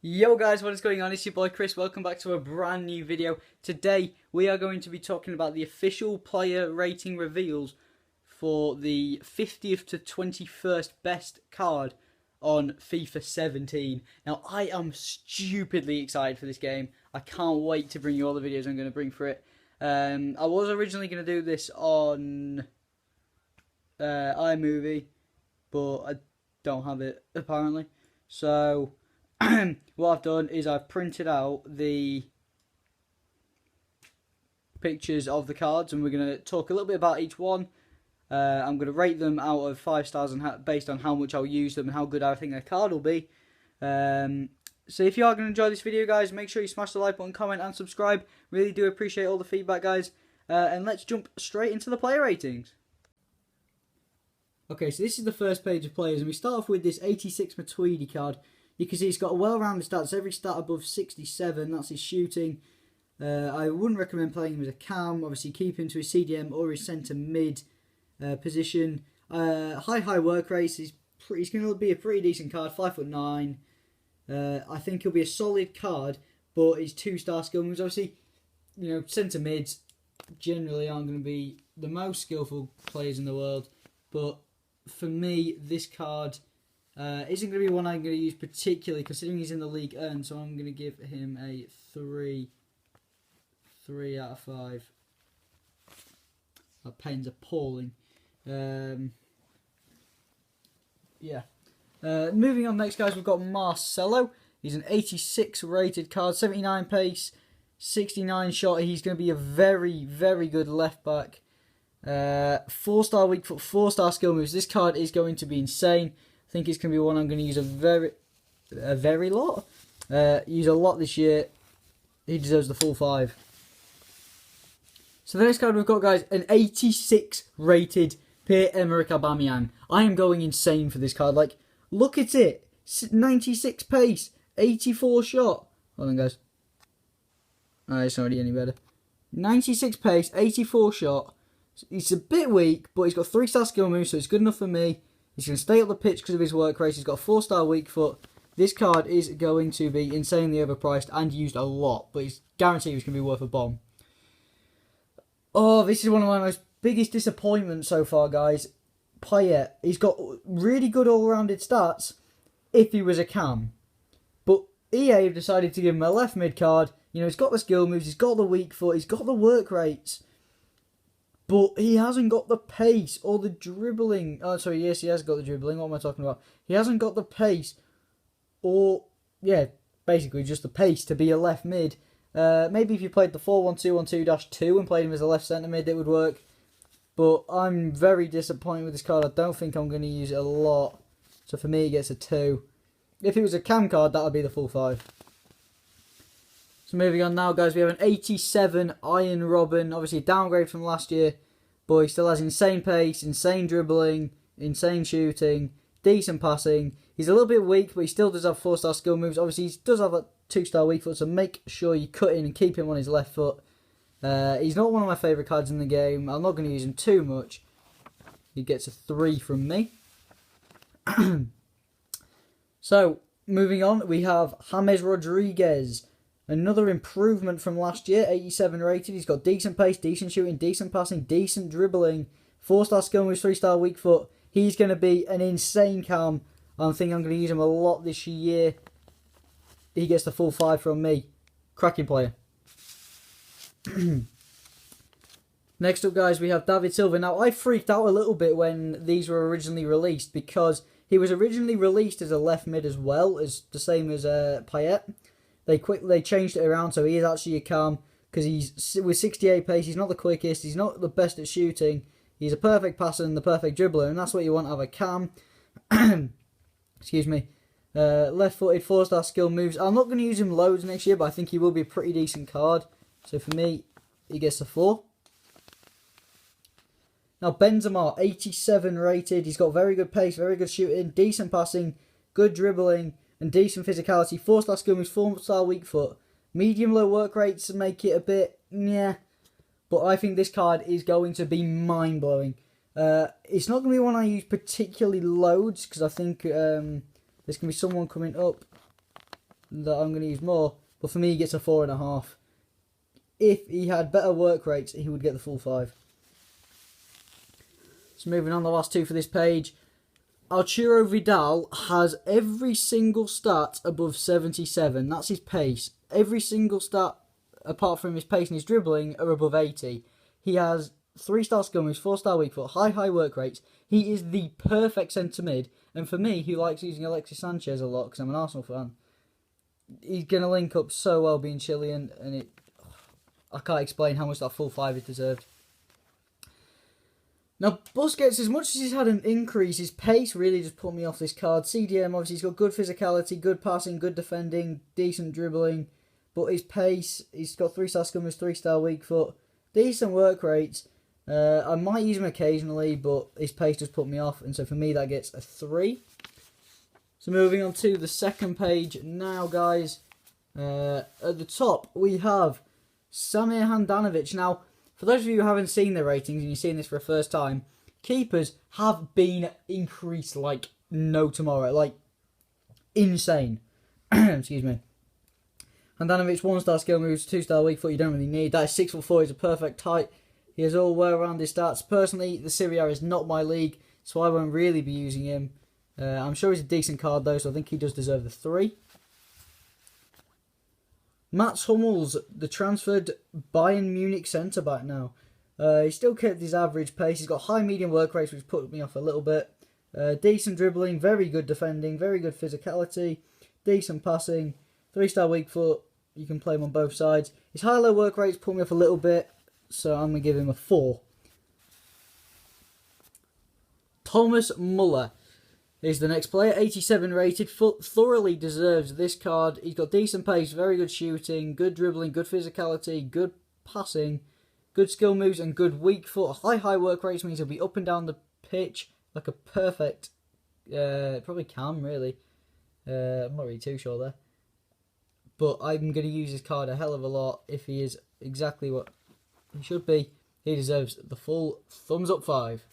Yo guys, what is going on? It's your boy Chris. Welcome back to a brand new video. Today we are going to be talking about the official player rating reveals for the 50th to 21st best card on FIFA 17. Now I am stupidly excited for this game. I can't wait to bring you all the videos I'm going to bring for it. I was originally going to do this on iMovie, but I don't have it apparently. So what I've done is I've printed out the pictures of the cards and we're going to talk a little bit about each one. I'm going to rate them out of 5 stars and based on how much I'll use them and how good I think their card will be. So if you are going to enjoy this video, guys, make sure you smash the like button, comment and subscribe. Really do appreciate all the feedback, guys. And let's jump straight into the player ratings. Okay, so this is the first page of players and we start off with this 86 Matuidi card. You can see he's got a well-rounded stats. Every stat above 67, that's his shooting. I wouldn't recommend playing him as a cam. Obviously, keep him to his CDM or his centre mid position. High work rates. He's going to be a pretty decent card. 5'9". I think he'll be a solid card, but his 2-star skill moves. Obviously, you know, centre mids generally aren't going to be the most skillful players in the world. But for me, this card isn't going to be one I'm going to use particularly, considering he's in the league earned, so I'm going to give him a 3 out of 5. That pen's appalling. Yeah. Moving on next, guys, we've got Marcelo. He's an 86 rated card, 79 pace, 69 shot. He's going to be a very, very good left back. 4-star weak foot, 4-star skill moves. This card is going to be insane. I think it's going to be one I'm going to use a very lot. Use a lot this year. He deserves the full 5. So the next card we've got, guys, an 86 rated Pierre-Emerick Aubameyang. I am going insane for this card. Like, look at it. 96 pace, 84 shot. Hold on, guys. It's not really any better. 96 pace, 84 shot. He's a bit weak, but he's got 3-star skill moves, so it's good enough for me. He's going to stay up the pitch because of his work rate. He's got a 4-star weak foot. This card is going to be insanely overpriced and used a lot, but he's guaranteed he's going to be worth a bomb. Oh, this is one of my most biggest disappointments so far, guys. Payet. He's got really good all-rounded stats if he was a cam. But EA have decided to give him a left mid card. You know, he's got the skill moves, he's got the weak foot, he's got the work rates. But he hasn't got the pace or the dribbling. Oh, sorry, yes, he has got the dribbling. What am I talking about? He hasn't got the pace or, yeah, basically just the pace to be a left mid. Maybe if you played the 4-1-2-1-2-2 and played him as a left centre mid, it would work. But I'm very disappointed with this card. I don't think I'm going to use it a lot. So for me, it gets a 2. If it was a cam card, that would be the full 5. So moving on now, guys, we have an 87 Iron Robben. Obviously a downgrade from last year, but he still has insane pace, insane dribbling, insane shooting, decent passing. He's a little bit weak, but he still does have 4-star skill moves. Obviously, he does have a 2-star weak foot, so make sure you cut in and keep him on his left foot. He's not one of my favourite cards in the game. I'm not going to use him too much. He gets a 3 from me. So, moving on, we have James Rodriguez. Another improvement from last year, 87 rated. He's got decent pace, decent shooting, decent passing, decent dribbling. 4-star skill moves, 3-star weak foot. He's going to be an insane cam. I think I'm going to use him a lot this year. He gets the full 5 from me. Cracking player. Next up, guys, we have David Silva. Now, I freaked out a little bit when these were originally released because he was originally released as a left mid as well, as the same as Payet. They changed it around, so he is actually a cam because he's with 68 pace. He's not the quickest. He's not the best at shooting. He's a perfect passer and the perfect dribbler, and that's what you want out of a cam. Excuse me. Left-footed, 4-star skill moves. I'm not going to use him loads next year, but I think he will be a pretty decent card. So for me, he gets a 4. Now Benzema, 87 rated. He's got very good pace, very good shooting, decent passing, good dribbling, and decent physicality. 4-star skill moves, 4-star weak foot. Medium-low work rates make it a bit, yeah. But I think this card is going to be mind-blowing. It's not going to be one I use particularly loads, because I think there's going to be someone coming up that I'm going to use more, but for me he gets a 4.5. If he had better work rates, he would get the full 5. So moving on, the last two for this page. Arturo Vidal has every single stat above 77. That's his pace. Every single stat, apart from his pace and his dribbling, are above 80. He has 3-star skill moves, 4-star weak foot, high work rates. He is the perfect centre mid. And for me, who likes using Alexis Sanchez a lot, because I'm an Arsenal fan, he's going to link up so well being Chilean, and I can't explain how much that full 5 is deserved. Now, Busquets, as much as he's had an increase, his pace really just put me off this card. CDM, obviously, he's got good physicality, good passing, good defending, decent dribbling. But his pace, he's got 3-star skill moves, 3-star weak foot, decent work rates. I might use him occasionally, but his pace just put me off. And so for me, that gets a 3. So moving on to the second page now, guys. At the top, we have Samir Handanovic. Now, for those of you who haven't seen the ratings and you're seeing this for the first time, keepers have been increased like no tomorrow. Like, insane. Excuse me. Handanovic, 1-star skill moves, 2-star weak foot, you don't really need. That is 6'4", he's a perfect height. He has all well-rounded stats. Personally, the Serie A is not my league, so I won't really be using him. I'm sure he's a decent card though, so I think he does deserve the 3. Mats Hummels, the transferred Bayern Munich centre-back now. He still kept his average pace. He's got high medium work rates, which put me off a little bit. Decent dribbling, very good defending, very good physicality, decent passing, 3-star weak foot. You can play him on both sides. His high-low work rates put me off a little bit, so I'm going to give him a 4. Thomas Muller is the next player, 87 rated, thoroughly deserves this card. He's got decent pace, very good shooting, good dribbling, good physicality, good passing, good skill moves and good weak foot. High work rates means he'll be up and down the pitch like a perfect, probably Cam really. I'm not really too sure there. But I'm going to use his card a hell of a lot if he is exactly what he should be. He deserves the full thumbs up 5.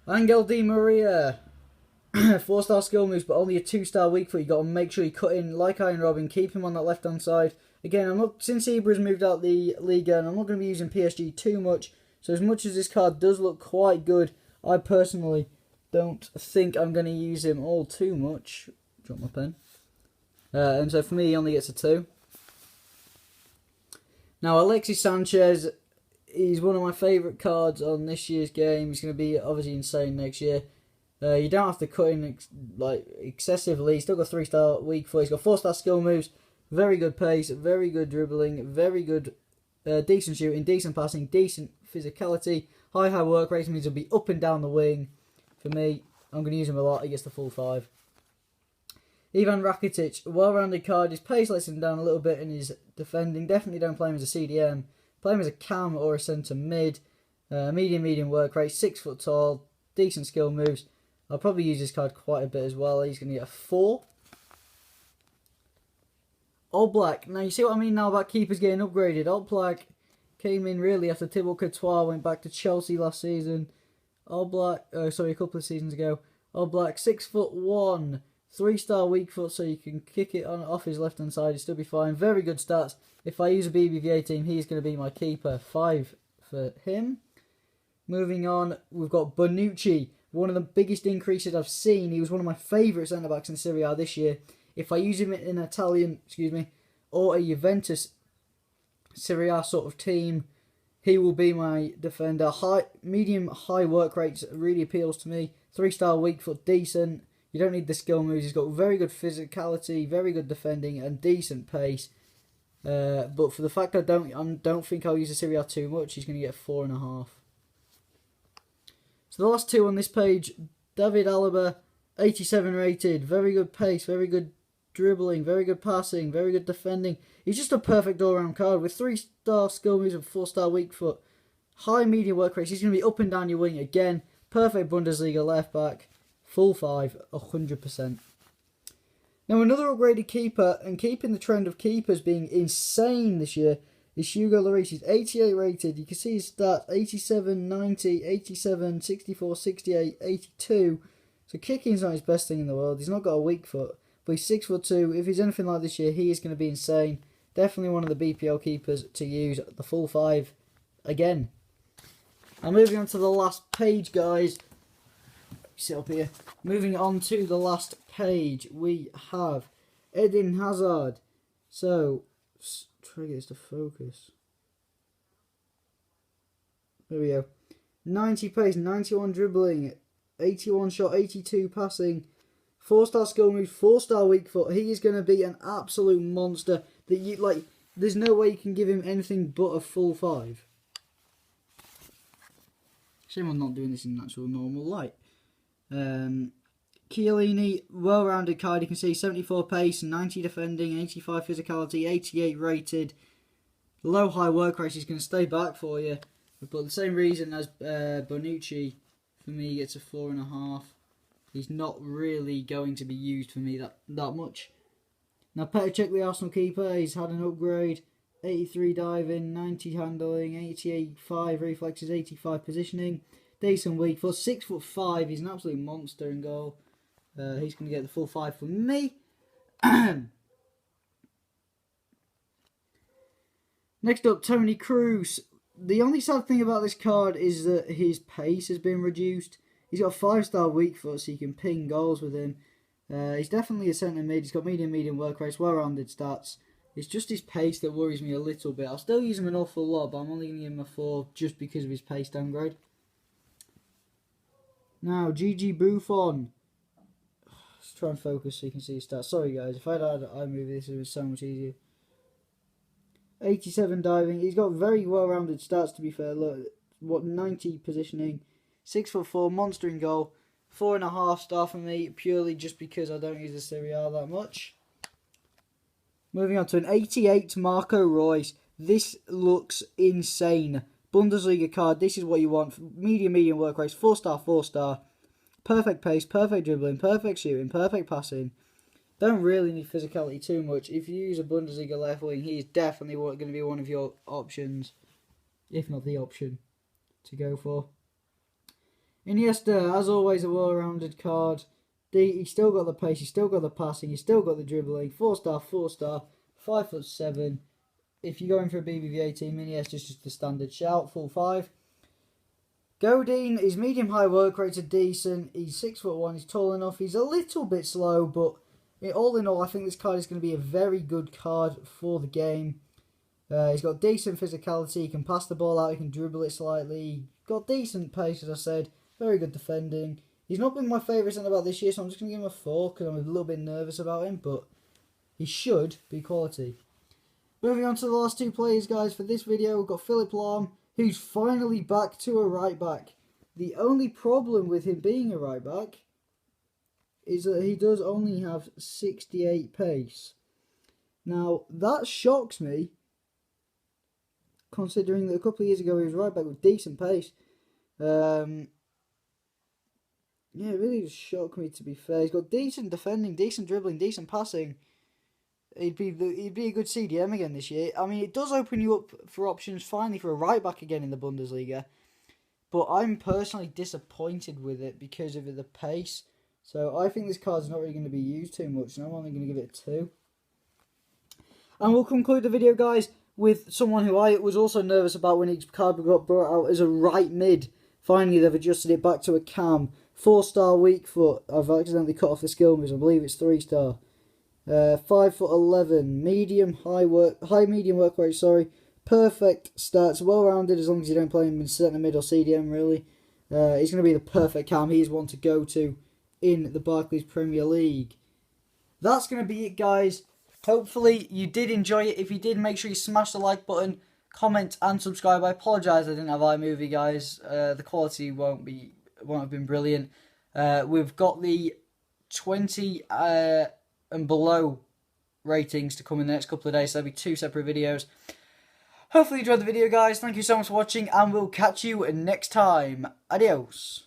Angel Di Maria, 4-star skill moves, but only a 2-star weak foot. You got to make sure you cut in like Iron Robin, keep him on that left-hand side. Again, I'm not, since Ibra's moved out the Liga, and I'm not going to be using PSG too much. So as much as this card does look quite good, I personally don't think I'm going to use him all too much. Drop my pen. And so for me, he only gets a 2. Now, Alexis Sanchez, he's one of my favourite cards on this year's game. He's going to be obviously insane next year. You don't have to cut in excessively. He's still got 3-star weak foot. He's got 4-star skill moves. Very good pace. Very good dribbling. Very good decent shooting. Decent passing. Decent physicality. High work rate means he'll be up and down the wing. For me, I'm going to use him a lot. He gets the full 5. Ivan Rakitic, well-rounded card. His pace lets him down a little bit in his defending. Definitely don't play him as a CDM. Play him as a cam or a centre mid. Medium work rate. 6 foot tall. Decent skill moves. I'll probably use this card quite a bit as well. He's going to get a 4. Oblak. Now you see what I mean now about keepers getting upgraded. Oblak came in really after Thibaut Courtois went back to Chelsea last season. Oblak, a couple of seasons ago. Oblak, 6'1", 3-star weak foot, so you can kick it on off his left hand side. He'll still be fine. Very good stats. If I use a BBVA team, he's going to be my keeper. 5 for him. Moving on, we've got Bonucci. One of the biggest increases I've seen. He was one of my favourite centre backs in Serie A this year. If I use him in an Italian, or a Juventus Serie A sort of team, he will be my defender. Medium high work rates really appeals to me. 3-star weak foot, decent. You don't need the skill moves. He's got very good physicality, very good defending, and decent pace. But for the fact I don't think I'll use the Serie A too much, he's going to get 4.5. So the last two on this page, David Alaba, 87 rated, very good pace, very good dribbling, very good passing, very good defending. He's just a perfect all-round card with 3-star skill moves and 4-star weak foot. High medium work rates. He's going to be up and down your wing again. Perfect Bundesliga left back. Full 5, 100%. Now another upgraded keeper, and keeping the trend of keepers being insane this year, is Hugo Lloris. He's 88 rated. You can see his stats, 87, 90, 87, 64, 68, 82. So kicking's not his best thing in the world. He's not got a weak foot. but he's 6'2". If he's anything like this year, he is going to be insane. Definitely one of the BPL keepers to use the full 5 again. Now moving on to the last page, guys. Sit up here. Moving on to the last page, we have Eden Hazard. So, try to get this to focus. There we go. 90 pace, 91 dribbling, 81 shot, 82 passing, 4-star skill moves, 4-star weak foot. He is going to be an absolute monster. That you like. There's no way you can give him anything but a full 5. Shame I'm not doing this in natural normal light. Chiellini, well-rounded card. You can see 74 pace, 90 defending, 85 physicality, 88 rated. Low-high work rate is going to stay back for you. But the same reason as Bonucci, for me, gets a 4.5. He's not really going to be used for me that much. Now, Petr Cech, the Arsenal keeper, he's had an upgrade. 83 diving, 90 handling, 85 reflexes, 85 positioning. Decent weak foot, 6'5". He's an absolute monster in goal. He's going to get the full 5 for me. Next up, Toni Kroos. The only sad thing about this card is that his pace has been reduced. He's got a 5-star weak foot, so you can ping goals with him. He's definitely a centre mid. He's got medium work rate, well-rounded stats. It's just his pace that worries me a little bit. I'll still use him an awful lot, but I'm only going to give him a 4 just because of his pace downgrade. Now, Gigi Buffon. Let's try and focus so you can see his stats. Sorry guys, if I'd had iMovie, this would be so much easier. 87 diving. He's got very well-rounded stats, to be fair. Look, 90 positioning, 6'4", monster in goal, 4.5 star for me, purely just because I don't use the Serie A that much. Moving on to an 88 Marco Reus. This looks insane. Bundesliga card. This is what you want. Medium work rate, 4-star. Perfect pace, perfect dribbling, perfect shooting, perfect passing. Don't really need physicality too much. If you use a Bundesliga left wing, he is definitely going to be one of your options, if not the option, to go for. Iniesta, as always, a well-rounded card. He's still got the pace, he's still got the passing, he's still got the dribbling. 4-star, 5'7". If you're going for a BBVA team, Iniesta's just the standard shout, full 5. Godin, his medium-high work rates are decent. He's 6'1", he's tall enough. He's a little bit slow, but all in all, I think this card is going to be a very good card for the game. He's got decent physicality, he can pass the ball out, he can dribble it slightly. Got decent pace, as I said. Very good defending. He's not been my favourite centre-back this year, so I'm just going to give him a 4 because I'm a little bit nervous about him, but he should be quality. Moving on to the last 2 players, guys, for this video, we've got Philipp Lahm, who's finally back to a right-back. The only problem with him being a right-back is that he does only have 68 pace. Now, that shocks me, considering that a couple of years ago he was right-back with decent pace. Yeah, it really just shocked me, to be fair. He's got decent defending, decent dribbling, decent passing. He'd be a good CDM again this year. I mean, it does open you up for options finally for a right back again in the Bundesliga. But I'm personally disappointed with it because of the pace. So I think this card's not really going to be used too much, and I'm only going to give it a 2. And we'll conclude the video, guys, with someone who I was also nervous about when his card got brought out as a right mid. Finally, they've adjusted it back to a cam. 4-star weak foot. I've accidentally cut off the skill moves. I believe it's 3-star. 5'11", high medium work rate. Sorry, perfect stats, well-rounded as long as you don't play him in centre mid or CDM. Really, he's going to be the perfect cam. He's one to go to in the Barclays Premier League. That's going to be it, guys. Hopefully you did enjoy it. If you did, make sure you smash the like button, comment, and subscribe. I apologise I didn't have iMovie, guys. The quality won't have been brilliant. We've got the 20 and below ratings to come in the next couple of days, so there'll be 2 separate videos. Hopefully you enjoyed the video, guys. Thank you so much for watching, and we'll catch you next time. Adios.